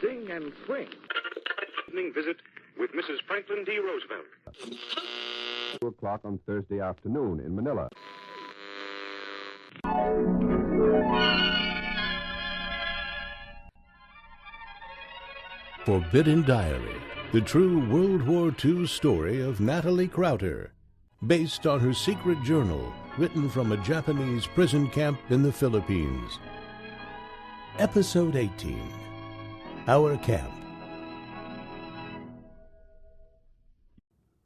sing and swing. Evening visit with Mrs. Franklin D. Roosevelt. 2 o'clock on Thursday afternoon in Manila. Forbidden Diary, the true World War II story of Natalie Crowder, based on her secret journal written from a Japanese prison camp in the Philippines. Episode 18, Our Camp.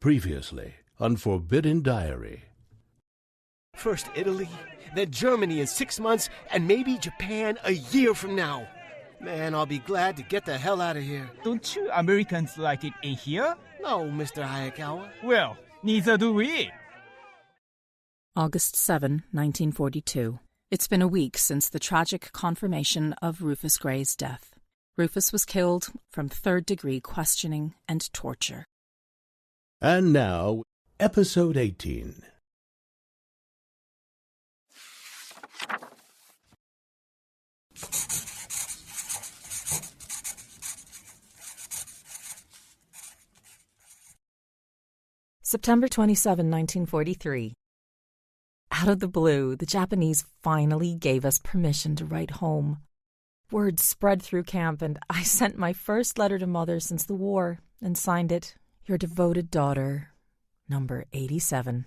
Previously on Forbidden Diary. First Italy, then Germany in 6 months, and maybe Japan a year from now. Man, I'll be glad to get the hell out of here. Don't you Americans like it in here? No, Mr. Hayakawa. Well, neither do we. August 7, 1942. It's been a week since the tragic confirmation of Rufus Gray's death. Rufus was killed from third-degree questioning and torture. And now, Episode 18. September 27, 1943. Out of the blue, the Japanese finally gave us permission to write home. Word spread through camp, and I sent my first letter to Mother since the war and signed it, Your devoted daughter, number 87.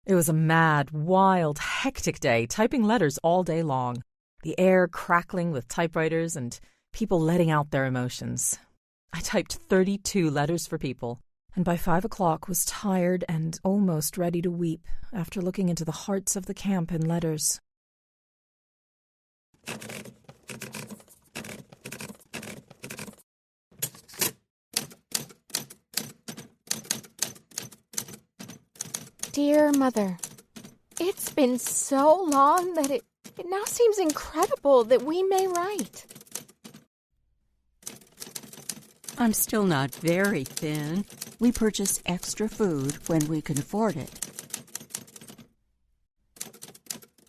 It was a mad, wild, hectic day, typing letters all day long, the air crackling with typewriters and people letting out their emotions. I typed 32 letters for people, and by 5 o'clock was tired and almost ready to weep after looking into the hearts of the camp in letters. Dear Mother, it's been so long that it now seems incredible that we may write. I'm still not very thin. We purchase extra food when we can afford it.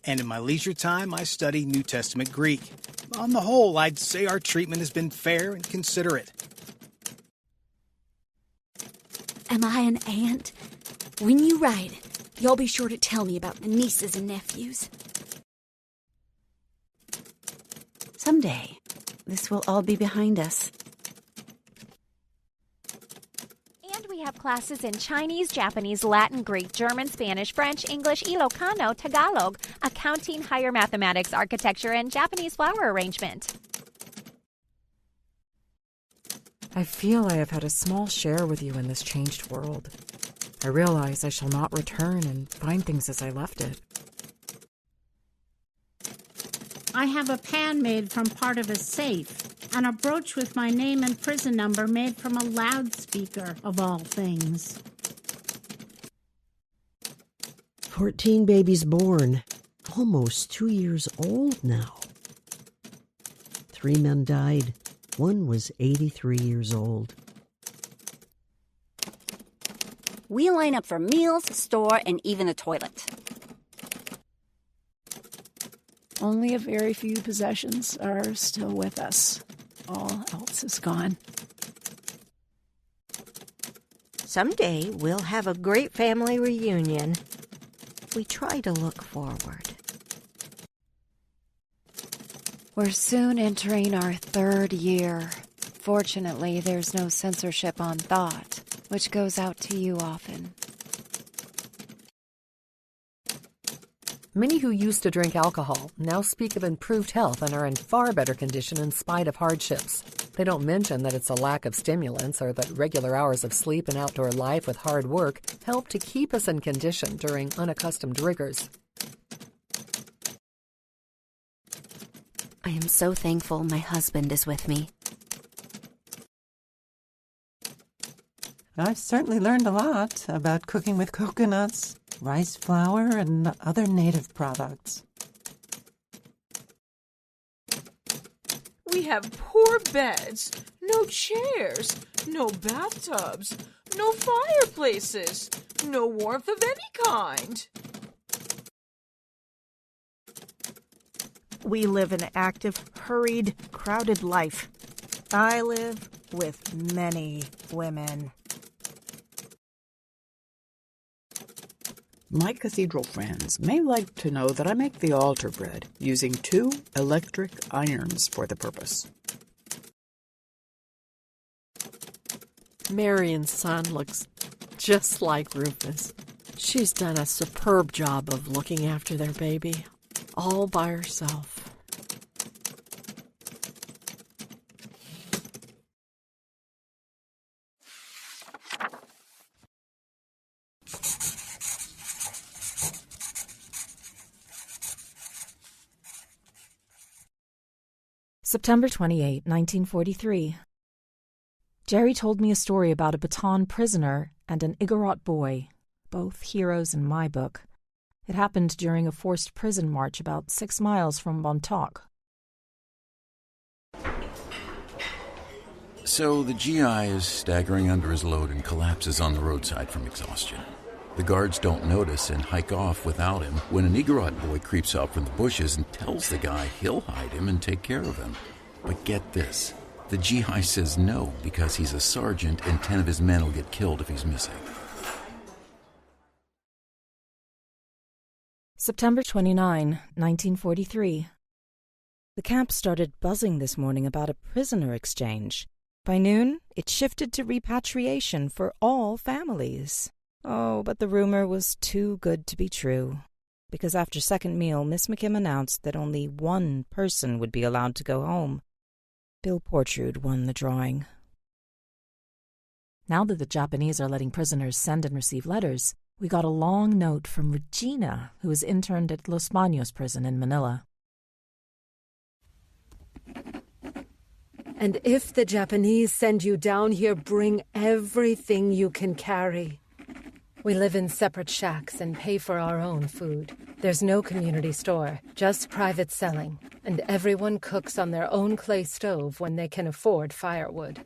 And in my leisure time, I study New Testament Greek. On the whole, I'd say our treatment has been fair and considerate. Am I an aunt? When you write, you'll be sure to tell me about the nieces and nephews. Someday, this will all be behind us. And we have classes in Chinese, Japanese, Latin, Greek, German, Spanish, French, English, Ilocano, Tagalog, accounting, higher mathematics, architecture, and Japanese flower arrangement. I feel I have had a small share with you in this changed world. I realize I shall not return and find things as I left it. I have a pan made from part of a safe, and a brooch with my name and prison number made from a loudspeaker, of all things. 14 babies born, almost 2 years old now. 3 men died. 1 was 83 years old. We line up for meals, store, and even the toilet. Only a very few possessions are still with us. All else is gone. Someday we'll have a great family reunion. We try to look forward. We're soon entering our 3rd year. Fortunately, there's no censorship on thought, which goes out to you often. Many who used to drink alcohol now speak of improved health and are in far better condition in spite of hardships. They don't mention that it's a lack of stimulants or that regular hours of sleep and outdoor life with hard work help to keep us in condition during unaccustomed rigors. I am so thankful my husband is with me. I've certainly learned a lot about cooking with coconuts, rice flour, and other native products. We have poor beds, no chairs, no bathtubs, no fireplaces, no warmth of any kind. We live an active, hurried, crowded life. I live with many women. My cathedral friends may like to know that I make the altar bread using 2 electric irons for the purpose. Marion's son looks just like Rufus. She's done a superb job of looking after their baby, all by herself. September 28, 1943. Jerry told me a story about a Bataan prisoner and an Igorot boy, both heroes in my book. It happened during a forced prison march about 6 miles from Bontoc. So the GI is staggering under his load and collapses on the roadside from exhaustion. The guards don't notice and hike off without him when an Igorot boy creeps out from the bushes and tells the guy he'll hide him and take care of him. But get this, the GI says no because he's a sergeant and 10 of his men will get killed if he's missing. September 29, 1943. The camp started buzzing this morning about a prisoner exchange. By noon, it shifted to repatriation for all families. Oh, but the rumor was too good to be true, because after second meal, Miss McKim announced that only one person would be allowed to go home. Bill Portrude won the drawing. Now that the Japanese are letting prisoners send and receive letters, we got a long note from Regina, who is interned at Los Baños prison in Manila. And if the Japanese send you down here, bring everything you can carry. We live in separate shacks and pay for our own food. There's no community store, just private selling, and everyone cooks on their own clay stove when they can afford firewood.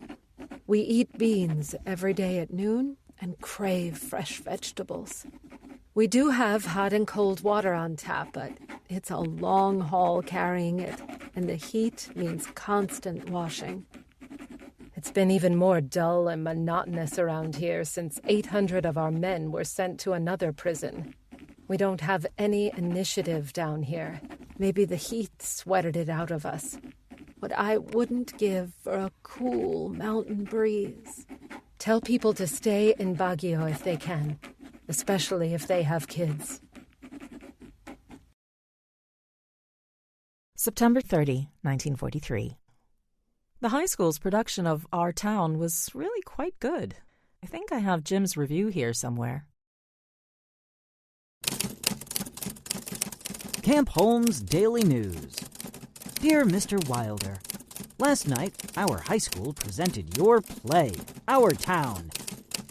We eat beans every day at noon and crave fresh vegetables. We do have hot and cold water on tap, but it's a long haul carrying it, and the heat means constant washing. It's been even more dull and monotonous around here since 800 of our men were sent to another prison. We don't have any initiative down here. Maybe the heat sweated it out of us. What I wouldn't give for a cool mountain breeze. Tell people to stay in Baguio if they can, especially if they have kids. September 30, 1943. The high school's production of Our Town was really quite good. I think I have Jim's review here somewhere. Camp Holmes Daily News. Dear Mr. Wilder, last night our high school presented your play, Our Town.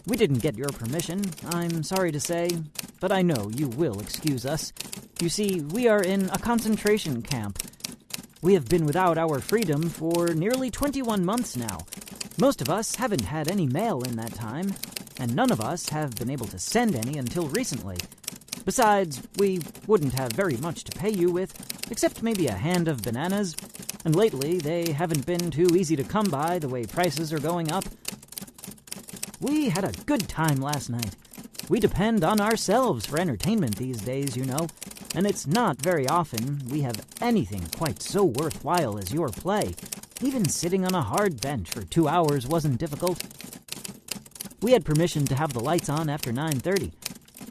We didn't get your permission, I'm sorry to say, but I know you will excuse us. You see, we are in a concentration camp. We have been without our freedom for nearly 21 months now. Most of us haven't had any mail in that time, and none of us have been able to send any until recently. Besides, we wouldn't have very much to pay you with, except maybe a hand of bananas, and lately they haven't been too easy to come by the way prices are going up. We had a good time last night. We depend on ourselves for entertainment these days, you know, and it's not very often we have anything quite so worthwhile as your play. Even sitting on a hard bench for 2 hours wasn't difficult. We had permission to have the lights on after 9:30.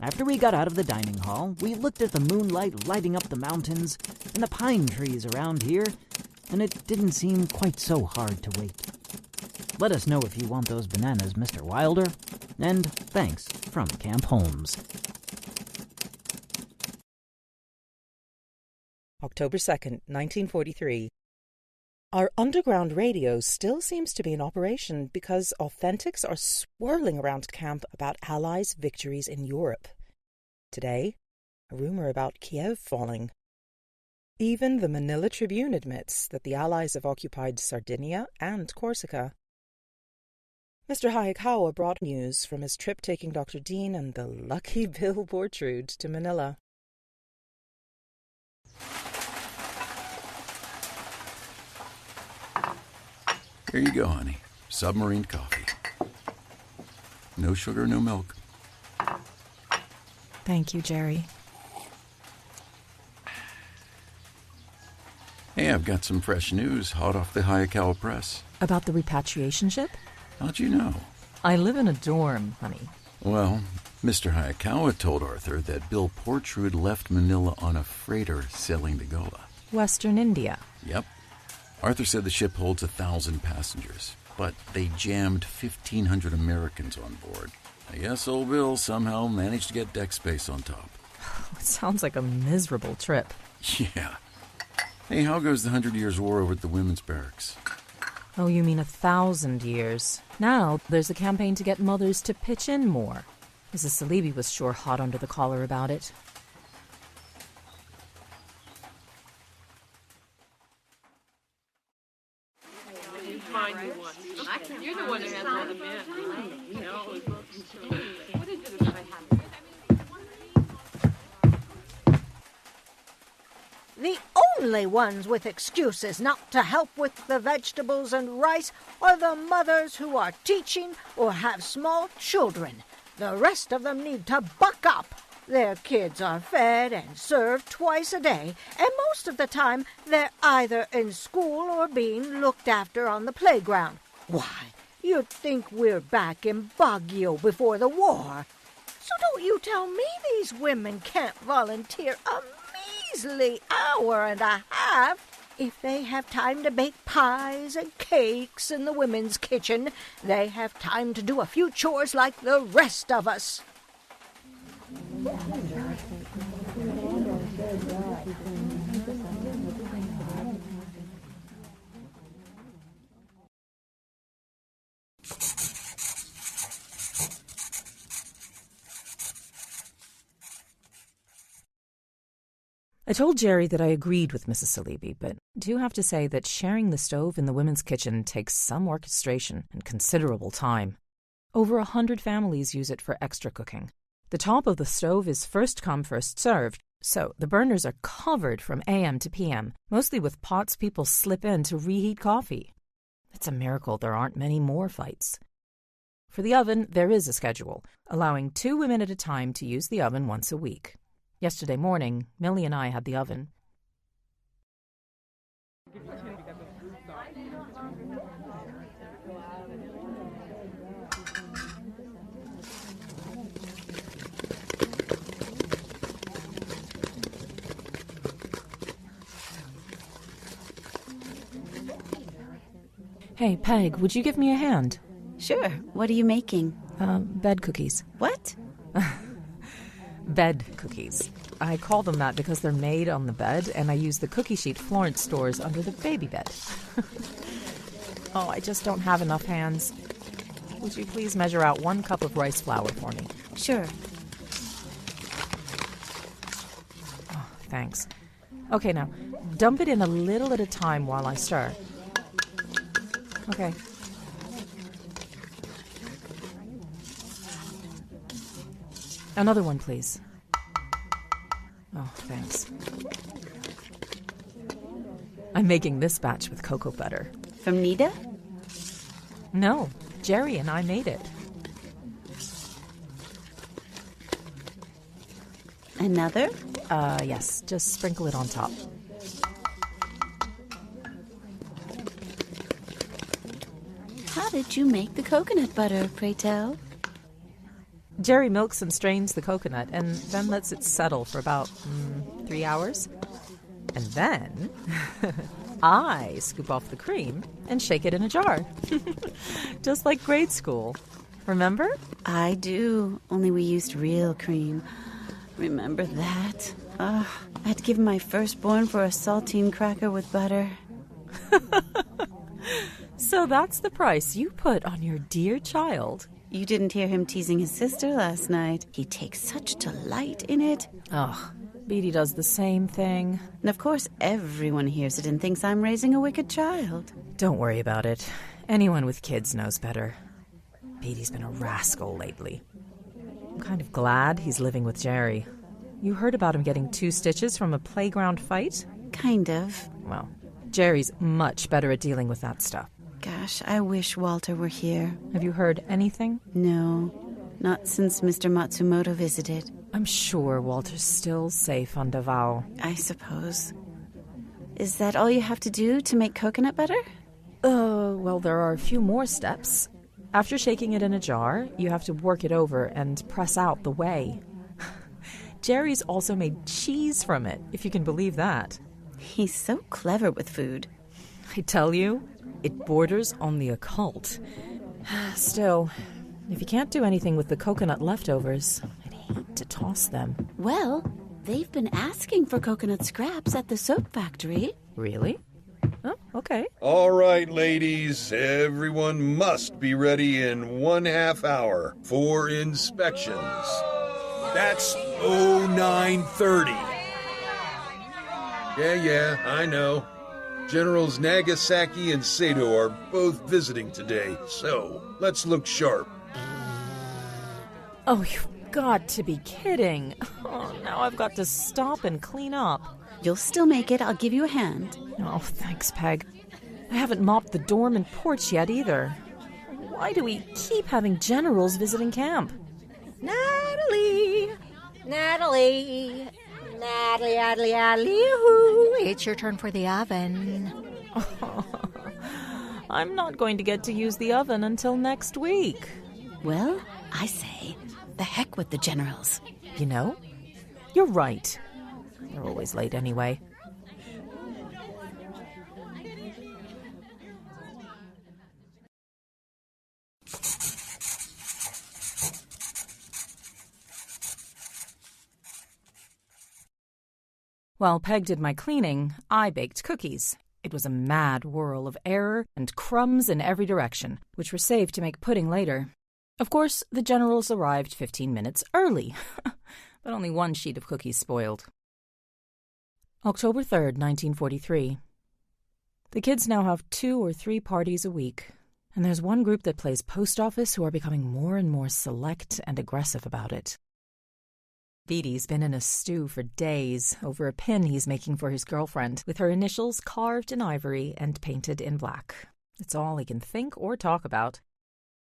After we got out of the dining hall, we looked at the moonlight lighting up the mountains and the pine trees around here, and it didn't seem quite so hard to wait. Let us know if you want those bananas, Mr. Wilder, and thanks from Camp Holmes. October 2nd, 1943. Our underground radio still seems to be in operation because authentics are swirling around camp about Allies' victories in Europe. Today, a rumor about Kiev falling. Even the Manila Tribune admits that the Allies have occupied Sardinia and Corsica. Mr. Hayakawa brought news from his trip taking Dr. Dean and the lucky Bill Bortrude to Manila. Here you go, honey. Submarine coffee. No sugar, no milk. Thank you, Jerry. Hey, I've got some fresh news hot off the Hayakawa press. About the repatriation ship? How'd you know? I live in a dorm, honey. Well, Mr. Hayakawa told Arthur that Bill Portrude left Manila on a freighter sailing to Goa. Western India. Yep. Arthur said the ship holds 1,000 passengers, but they jammed 1,500 Americans on board. I guess old Bill somehow managed to get deck space on top. It sounds like a miserable trip. Yeah. Hey, how goes the 100 Years' War over at the women's barracks? Oh, you mean 1,000 years. Now there's a campaign to get mothers to pitch in more. Mrs. Salibi was sure hot under the collar about it. You're the one who has all the men. The only ones with excuses not to help with the vegetables and rice are the mothers who are teaching or have small children. The rest of them need to buck up. Their kids are fed and served twice a day, and most of the time they're either in school or being looked after on the playground. Why, you'd think we're back in Baguio before the war. So don't you tell me these women can't volunteer a measly hour and a half. If they have time to bake pies and cakes in the women's kitchen, they have time to do a few chores like the rest of us. I told Jerry that I agreed with Mrs. Salibi, but do have to say that sharing the stove in the women's kitchen takes some orchestration and considerable time. Over 100 families use it for extra cooking. The top of the stove is first come, first served, so the burners are covered from AM to PM, mostly with pots people slip in to reheat coffee. It's a miracle there aren't many more fights. For the oven, there is a schedule, allowing 2 women at a time to use the oven once a week. Yesterday morning, Millie and I had the oven. Hey, Peg, would you give me a hand? Sure. What are you making? Bed cookies. What? Bed cookies. I call them that because they're made on the bed, and I use the cookie sheet Florence stores under the baby bed. Oh, I just don't have enough hands. Would you please measure out 1 cup of rice flour for me? Sure. Oh, thanks. Okay, now, dump it in a little at a time while I stir. Okay. Another one, please. Oh, thanks. I'm making this batch with cocoa butter. From Nida? No, Jerry and I made it. Another? Yes, just sprinkle it on top. How did you make the coconut butter, pray tell? Jerry milks and strains the coconut and then lets it settle for about 3 hours. And then I scoop off the cream and shake it in a jar. Just like grade school. Remember? I do, only we used real cream. Remember that? I had to give my firstborn for a saltine cracker with butter. So that's the price you put on your dear child. You didn't hear him teasing his sister last night. He takes such delight in it. Oh, Beatty does the same thing. And of course, everyone hears it and thinks I'm raising a wicked child. Don't worry about it. Anyone with kids knows better. Beatty's been a rascal lately. I'm kind of glad he's living with Jerry. You heard about him getting 2 stitches from a playground fight? Kind of. Well, Jerry's much better at dealing with that stuff. Gosh, I wish Walter were here. Have you heard anything? No, not since Mr. Matsumoto visited. I'm sure Walter's still safe on Davao. I suppose. Is that all you have to do to make coconut butter? Well, there are a few more steps. After shaking it in a jar, you have to work it over and press out the whey. Jerry's also made cheese from it, if you can believe that. He's so clever with food. I tell you, it borders on the occult. Still, if you can't do anything with the coconut leftovers, I'd hate to toss them. Well, they've been asking for coconut scraps at the soap factory. Really? Oh, okay. All right, ladies, everyone must be ready in 1/2 hour for inspections. That's 0930. Yeah, I know. Generals Nagasaki and Sato are both visiting today, so let's look sharp. Oh, you've got to be kidding. Oh, now I've got to stop and clean up. You'll still make it. I'll give you a hand. Oh, thanks, Peg. I haven't mopped the dorm and porch yet either. Why do we keep having generals visiting camp? Natalie! Natalie! It's your turn for the oven. I'm not going to get to use the oven until next week. Well, I say, the heck with the generals. You know, you're right. They're always late anyway. While Peg did my cleaning, I baked cookies. It was a mad whirl of error and crumbs in every direction, which were saved to make pudding later. Of course, the generals arrived 15 minutes early, but only one sheet of cookies spoiled. October 3rd, 1943. The kids now have 2 or 3 parties a week, and there's one group that plays post office who are becoming more and more select and aggressive about it. Beatty's been in a stew for days over a pin he's making for his girlfriend, with her initials carved in ivory and painted in black. It's all he can think or talk about.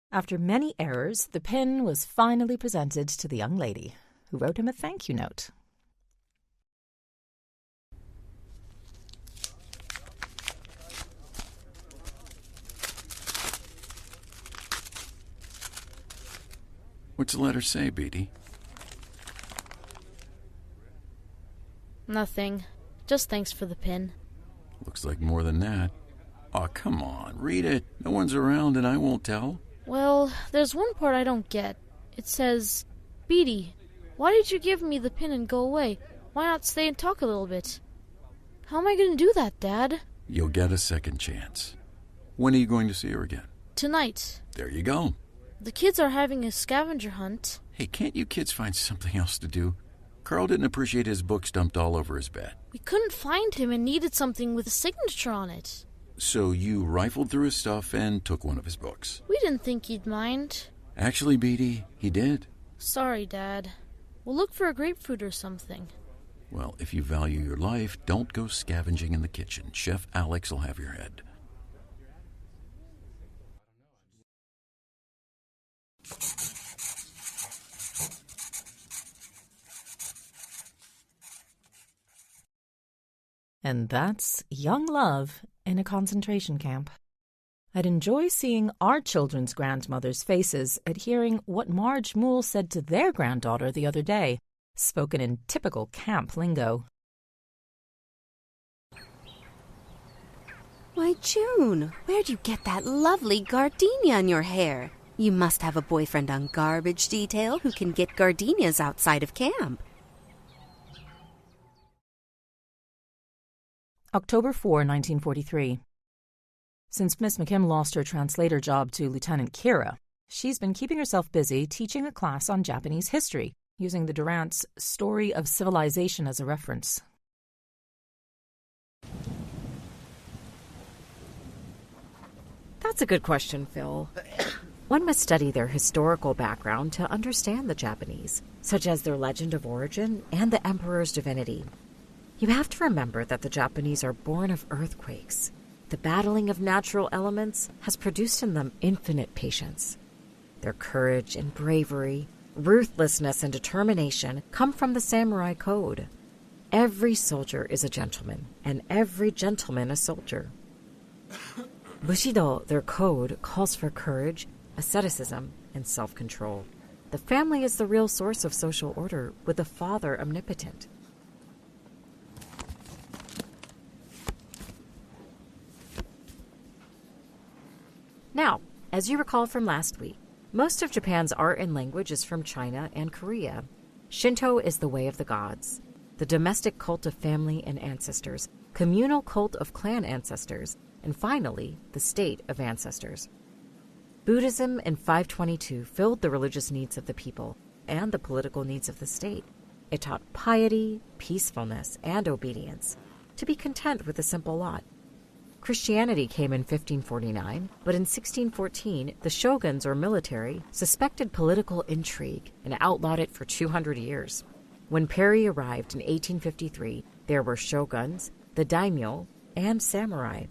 After many errors, the pin was finally presented to the young lady, who wrote him a thank you note. What's the letter say, Beatty? Nothing. Just thanks for the pin. Looks like more than that. Aw, come on, read it. No one's around and I won't tell. Well, there's one part I don't get. It says, Beatty, why did you give me the pin and go away? Why not stay and talk a little bit? How am I going to do that, Dad? You'll get a second chance. When are you going to see her again? Tonight. There you go. The kids are having a scavenger hunt. Hey, can't you kids find something else to do? Carl didn't appreciate his books dumped all over his bed. We couldn't find him and needed something with a signature on it. So you rifled through his stuff and took one of his books. We didn't think he'd mind. Actually, Beatty, he did. Sorry, Dad. We'll look for a grapefruit or something. Well, if you value your life, don't go scavenging in the kitchen. Chef Alex will have your head. And that's young love in a concentration camp. I'd enjoy seeing our children's grandmothers' faces at hearing what Marge Moole said to their granddaughter the other day, spoken in typical camp lingo. Why, June, where'd you get that lovely gardenia in your hair? You must have a boyfriend on garbage detail who can get gardenias outside of camp. October 4, 1943. Since Miss McKim lost her translator job to Lieutenant Kira, she's been keeping herself busy teaching a class on Japanese history, using the Durant's Story of Civilization as a reference. That's a good question, Phil. One must study their historical background to understand the Japanese, such as their legend of origin and the emperor's divinity. You have to remember that the Japanese are born of earthquakes. The battling of natural elements has produced in them infinite patience. Their courage and bravery, ruthlessness and determination come from the samurai code. Every soldier is a gentleman, and every gentleman a soldier. Bushido, their code, calls for courage, asceticism, and self-control. The family is the real source of social order, with the father omnipotent. Now, as you recall from last week, most of Japan's art and language is from China and Korea. Shinto is the way of the gods, the domestic cult of family and ancestors, communal cult of clan ancestors, and finally, the state of ancestors. Buddhism in 522 filled the religious needs of the people and the political needs of the state. It taught piety, peacefulness, and obedience, to be content with a simple lot. Christianity came in 1549, but in 1614, the shoguns or military suspected political intrigue and outlawed it for 200 years. When Perry arrived in 1853, there were shoguns, the daimyo, and samurai.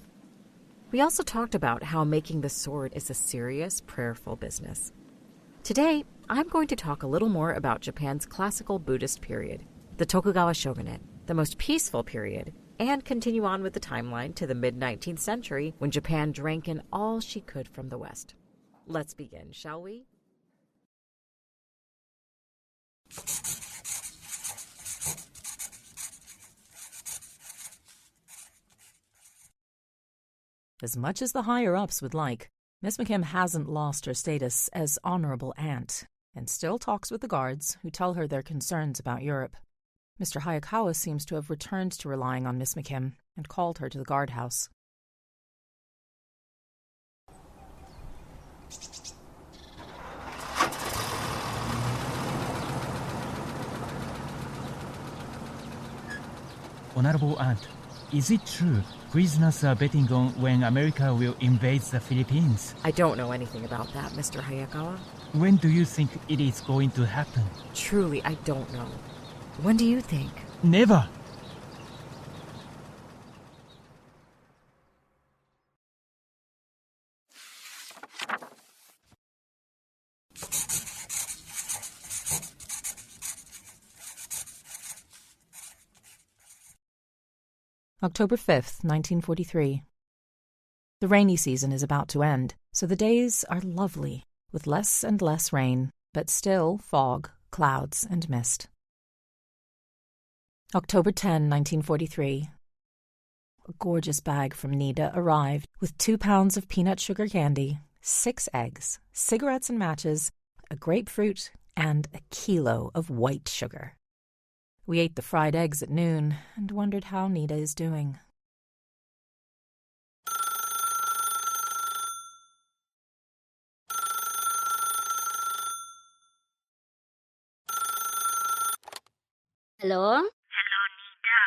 We also talked about how making the sword is a serious, prayerful business. Today, I'm going to talk a little more about Japan's classical Buddhist period, the Tokugawa shogunate, the most peaceful period, and continue on with the timeline to the mid-19th century when Japan drank in all she could from the West. Let's begin, shall we? As much as the higher-ups would like, Miss McKim hasn't lost her status as honorable aunt and still talks with the guards who tell her their concerns about Europe. Mr. Hayakawa seems to have returned to relying on Miss McKim and called her to the guardhouse. Honorable Aunt, is it true prisoners are betting on when America will invade the Philippines? I don't know anything about that, Mr. Hayakawa. When do you think it is going to happen? Truly, I don't know. When do you think? Never! October 5th, 1943. The rainy season is about to end, so the days are lovely, with less and less rain, but still fog, clouds, and mist. October 10, 1943. A gorgeous bag from Nida arrived with 2 pounds of peanut sugar candy, 6 eggs, cigarettes and matches, a grapefruit, and a kilo of white sugar. We ate the fried eggs at noon and wondered how Nida is doing. Hello? Hello, Nida.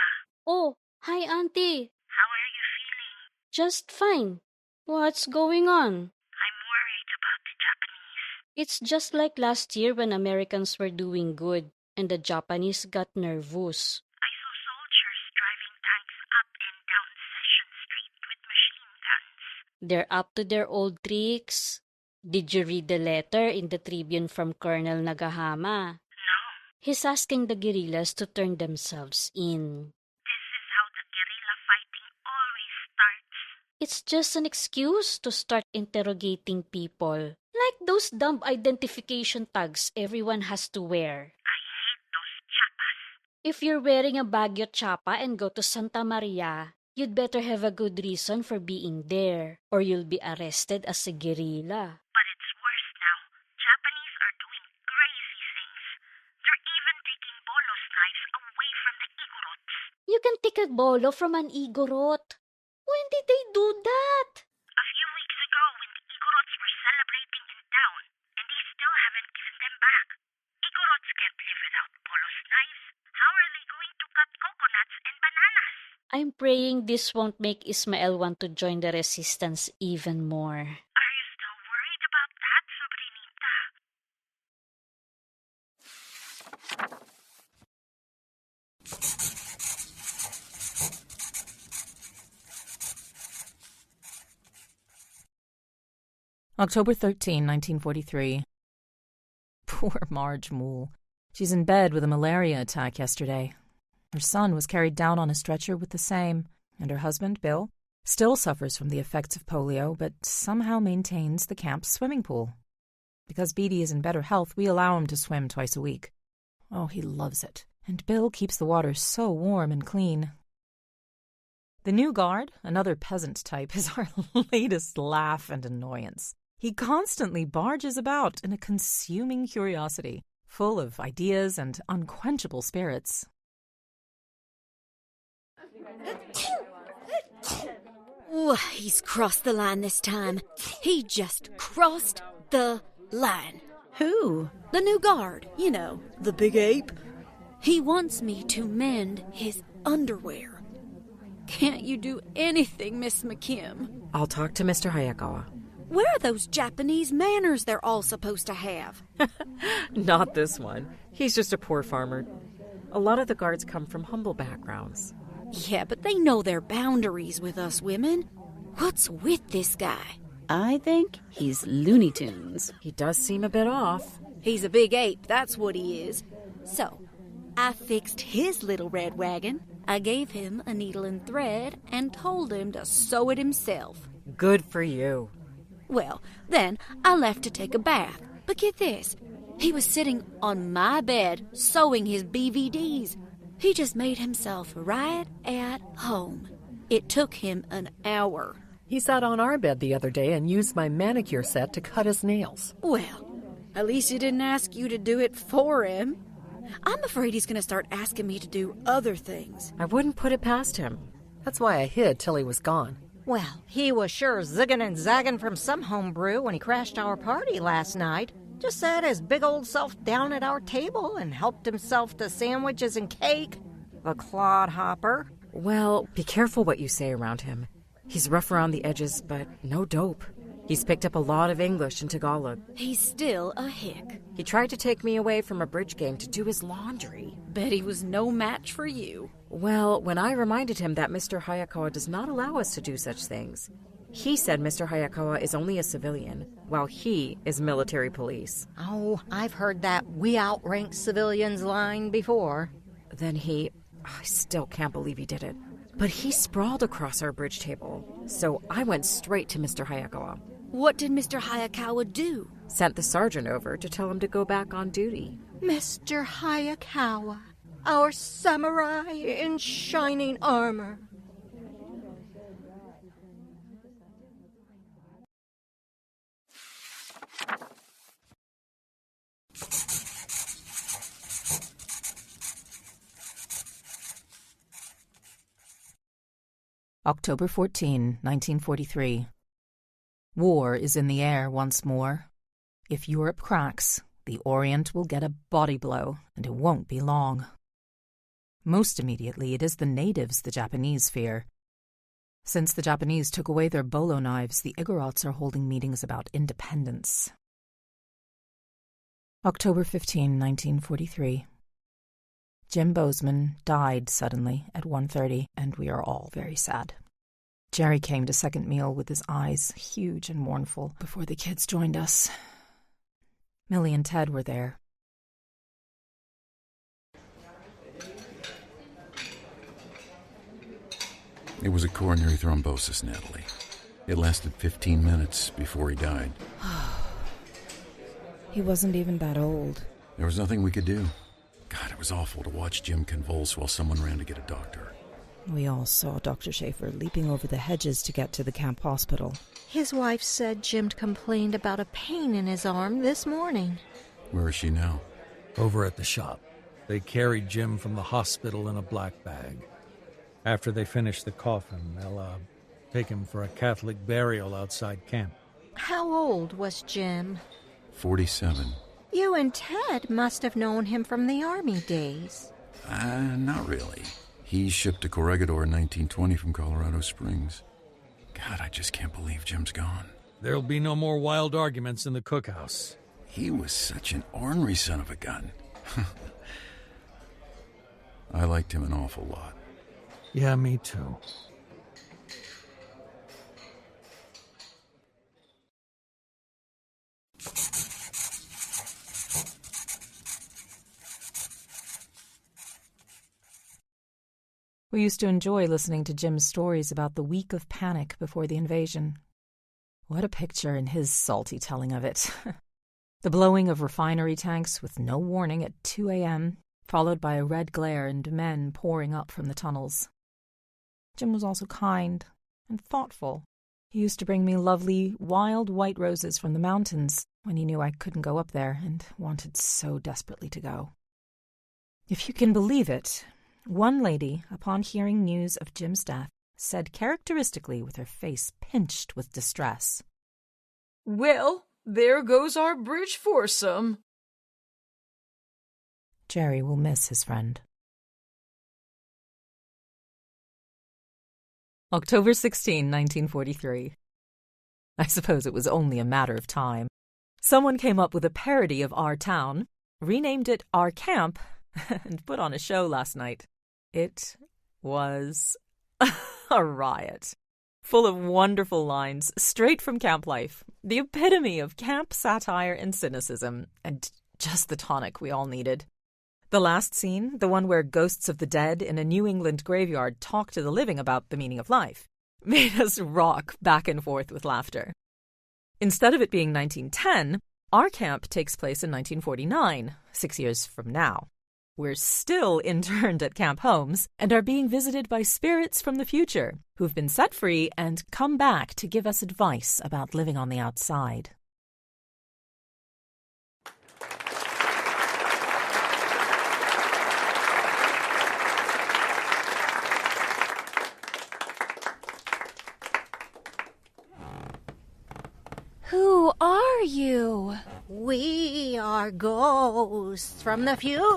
Oh, hi, Auntie. How are you feeling? Just fine. What's going on? I'm worried about the Japanese. It's just like last year when Americans were doing good and the Japanese got nervous. I saw soldiers driving tanks up and down Session Street with machine guns. They're up to their old tricks. Did you read the letter in the Tribune from Colonel Nagahama? No. He's asking the guerrillas to turn themselves in. This is how the guerrilla fighting always starts. It's just an excuse to start interrogating people. Like those dumb identification tags everyone has to wear. I hate those chapas. If you're wearing a Baguio chapa and go to Santa Maria, you'd better have a good reason for being there, or you'll be arrested as a guerrilla. But it's worse now. Japanese are doing crazy things. They're even taking bolos knives away from the igorots. You can take a bolo from an igorot. When did they do that? A few weeks ago when the igorots were celebrating in town, and they still haven't given them back. Igorots can't live without bolos knives. How are they going to cut coconuts and bananas? I'm praying this won't make Ismael want to join the resistance even more. Are you still worried about that, Sobrinita? October 13, 1943. Poor Marge Moole. She's in bed with a malaria attack yesterday. Her son was carried down on a stretcher with the same, and her husband, Bill, still suffers from the effects of polio, but somehow maintains the camp's swimming pool. Because Beatty is in better health, we allow him to swim twice a week. Oh, he loves it. And Bill keeps the water so warm and clean. The new guard, another peasant type, is our latest laugh and annoyance. He constantly barges about in a consuming curiosity, full of ideas and unquenchable spirits. Ooh, he's crossed the line this time. He just crossed the line. Who? The new guard, you know, the big ape. He wants me to mend his underwear. Can't you do anything, Miss McKim? I'll talk to Mr. Hayakawa. Where are those Japanese manners they're all supposed to have? Not this one. He's just a poor farmer. A lot of the guards come from humble backgrounds. Yeah, but they know their boundaries with us women. What's with this guy? I think he's Looney Tunes. He does seem a bit off. He's a big ape, that's what he is. So, I fixed his little red wagon. I gave him a needle and thread and told him to sew it himself. Good for you. Well, then I left to take a bath. But get this, he was sitting on my bed sewing his BVDs. He just made himself right at home. It took him an hour. He sat on our bed the other day and used my manicure set to cut his nails. Well, at least he didn't ask you to do it for him. I'm afraid he's going to start asking me to do other things. I wouldn't put it past him. That's why I hid till he was gone. Well, he was sure zigging and zagging from some homebrew when he crashed our party last night. Just sat his big old self down at our table and helped himself to sandwiches and cake. The clodhopper. Well, be careful what you say around him. He's rough around the edges, but no dope. He's picked up a lot of English in Tagalog. He's still a hick. He tried to take me away from a bridge game to do his laundry. Bet he was no match for you. Well, when I reminded him that Mr. Hayakawa does not allow us to do such things, he said Mr. Hayakawa is only a civilian, while he is military police. Oh, I've heard that we outrank civilians line before. Then I still can't believe he did it. But he sprawled across our bridge table, so I went straight to Mr. Hayakawa. What did Mr. Hayakawa do? Sent the sergeant over to tell him to go back on duty. Mr. Hayakawa, our samurai in shining armor. October 14, 1943. War is in the air once more. If Europe cracks, the Orient will get a body blow, and it won't be long. Most immediately, it is the natives the Japanese fear. Since the Japanese took away their bolo knives, the Igorots are holding meetings about independence. October 15, 1943. Jim Bozeman died suddenly at 1:30, and we are all very sad. Jerry came to second meal with his eyes huge and mournful before the kids joined us. Millie and Ted were there. It was a coronary thrombosis, Natalie. It lasted 15 minutes before he died. He wasn't even that old. There was nothing we could do. God, it was awful to watch Jim convulse while someone ran to get a doctor. We all saw Dr. Schaefer leaping over the hedges to get to the camp hospital. His wife said Jim complained about a pain in his arm this morning. Where is she now? Over at the shop. They carried Jim from the hospital in a black bag. After they finish the coffin, they'll take him for a Catholic burial outside camp. How old was Jim? 47. You and Ted must have known him from the Army days. Not really. He shipped to Corregidor in 1920 from Colorado Springs. God, I just can't believe Jim's gone. There'll be no more wild arguments in the cookhouse. He was such an ornery son of a gun. I liked him an awful lot. Yeah, me too. We used to enjoy listening to Jim's stories about the week of panic before the invasion. What a picture in his salty telling of it. The blowing of refinery tanks with no warning at 2 a.m., followed by a red glare and men pouring up from the tunnels. Jim was also kind and thoughtful. He used to bring me lovely, wild white roses from the mountains when he knew I couldn't go up there and wanted so desperately to go. If you can believe it, one lady, upon hearing news of Jim's death, said characteristically with her face pinched with distress, "Well, there goes our bridge foursome." Jerry will miss his friend. October 16, 1943. I suppose it was only a matter of time. Someone came up with a parody of our town, renamed it Our Camp, and put on a show last night. It was a riot, full of wonderful lines straight from camp life, the epitome of camp satire and cynicism, and just the tonic we all needed. The last scene, the one where ghosts of the dead in a New England graveyard talk to the living about the meaning of life, made us rock back and forth with laughter. Instead of it being 1910, our camp takes place in 1949, 6 years from now. We're still interned at Camp Holmes and are being visited by spirits from the future who've been set free and come back to give us advice about living on the outside. Who are you? We are ghosts from the future.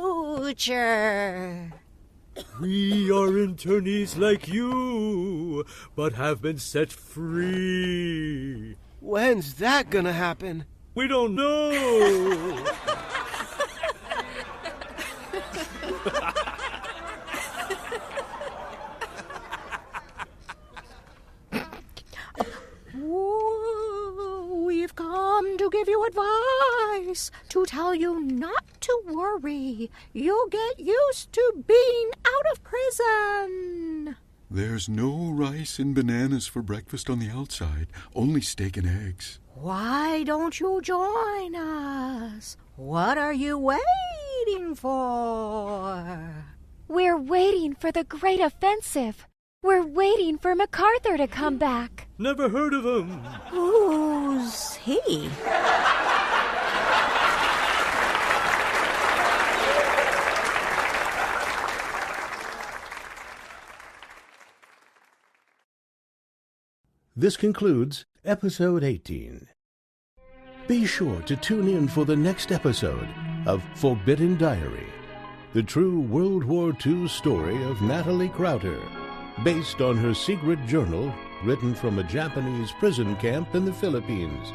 We are internees like you, but have been set free. When's that gonna happen? We don't know. We've come to give you advice, to tell you not to worry. You'll get used to being out of prison. There's no rice and bananas for breakfast on the outside, only steak and eggs. Why don't you join us? What are you waiting for? We're waiting for the Great Offensive. We're waiting for MacArthur to come back. Never heard of him. Who's he? This concludes Episode 18. Be sure to tune in for the next episode of Forbidden Diary, the true World War II story of Natalie Crowder, based on her secret journal written from a Japanese prison camp in the Philippines.